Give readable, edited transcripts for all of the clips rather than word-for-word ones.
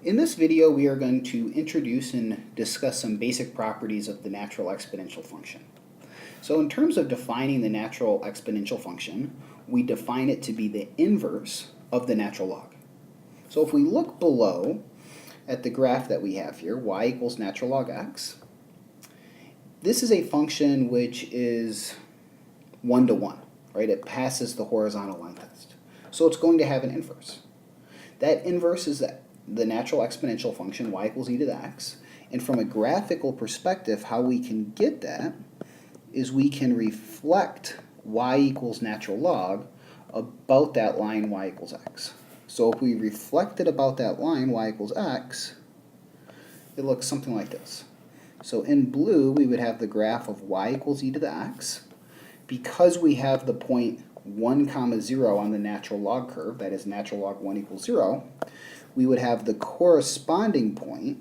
In this video, we are going to introduce and discuss some basic properties of the natural exponential function. So in terms of defining the natural exponential function, we define it to be the inverse of the natural log. So if we look below at the graph that we have here, y equals natural log x, this is a function which is 1 to 1, right? It passes the horizontal line test. So it's going to have an inverse. That inverse is the natural exponential function y equals e to the x. And from a graphical perspective, how we can get that is we can reflect y equals natural log about that line y equals x. So if we reflect it about that line y equals x, it looks something like this. So in blue, we would have the graph of y equals e to the x. Because we have the point 1, 0 on the natural log curve, that is natural log 1 equals 0, we would have the corresponding point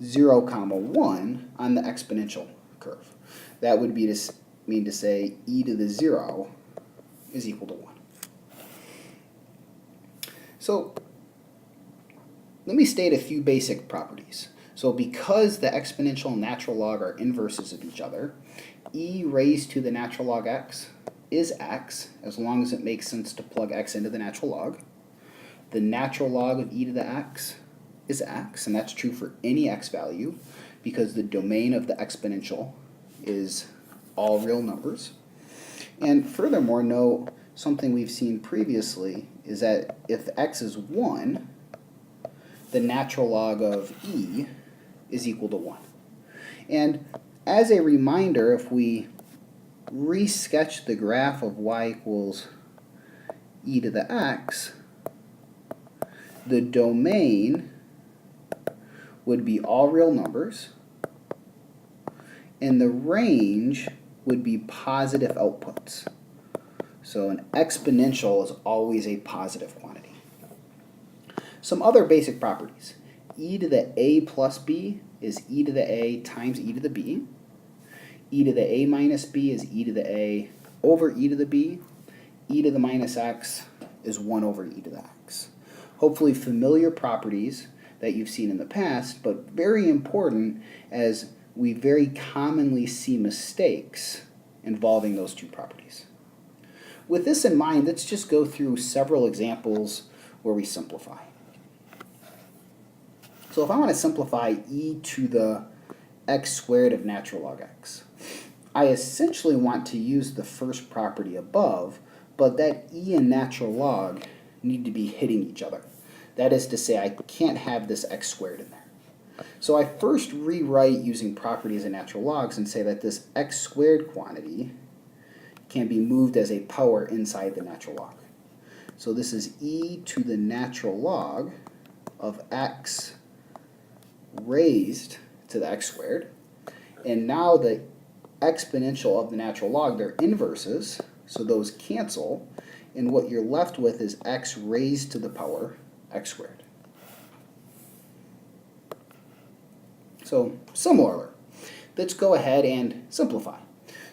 0, 1 on the exponential curve. That would be mean to say e to the 0 is equal to 1. So let me state a few basic properties. So because the exponential and natural log are inverses of each other, e raised to the natural log x is x, as long as it makes sense to plug x into the natural log. The natural log of e to the x is x, and that's true for any x value because the domain of the exponential is all real numbers. And furthermore, note something we've seen previously is that if x is 1, the natural log of e is equal to 1. And as a reminder, if we resketch the graph of y equals e to the x, the domain would be all real numbers, and the range would be positive outputs. So an exponential is always a positive quantity. Some other basic properties. E to the a plus b is e to the a times e to the b. E to the a minus b is e to the a over e to the b. E to the minus x is 1 over e to the x. Hopefully familiar properties that you've seen in the past, but very important as we very commonly see mistakes involving those two properties. With this in mind, let's just go through several examples where we simplify. So if I want to simplify e to the x squared of natural log x, I essentially want to use the first property above, but that e and natural log need to be hitting each other. That is to say, I can't have this x squared in there. So I first rewrite using properties of natural logs and say that this x squared quantity can be moved as a power inside the natural log. So this is e to the natural log of x raised to the x squared. And now the exponential of the natural log, they're inverses, so those cancel, and what you're left with is x raised to the power x squared. So similar, let's go ahead and simplify.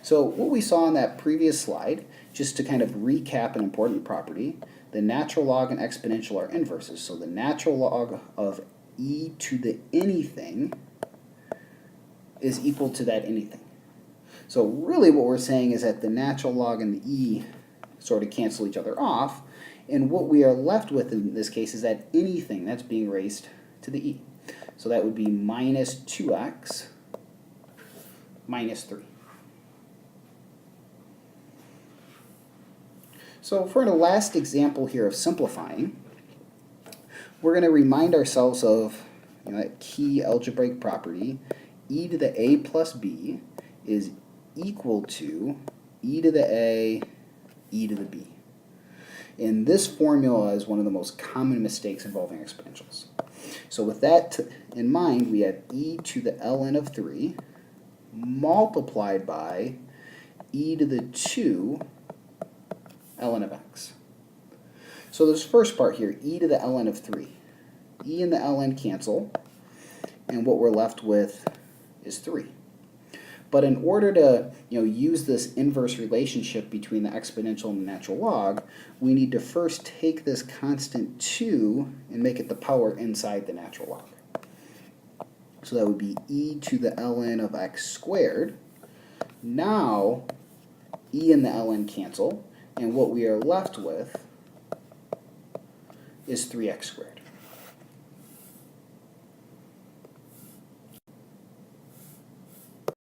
So what we saw in that previous slide, just to kind of recap an important property, the natural log and exponential are inverses. So the natural log of e to the anything is equal to that anything. So really what we're saying is that the natural log and the e sort of cancel each other off, and what we are left with in this case is that anything that's being raised to the e. So that would be minus 2x minus 3. So for the last example here of simplifying, we're going to remind ourselves of that key algebraic property, e to the a plus b is equal to e to the a, e to the b. And this formula is one of the most common mistakes involving exponentials. So with that in mind, we have e to the ln of 3 multiplied by e to the 2 ln of x. So this first part here, e to the ln of 3. E and the ln cancel, and what we're left with is 3. But in order to use this inverse relationship between the exponential and the natural log, we need to first take this constant 2 and make it the power inside the natural log. So that would be e to the ln of x squared. Now, e and the ln cancel, and what we are left with is 3x squared.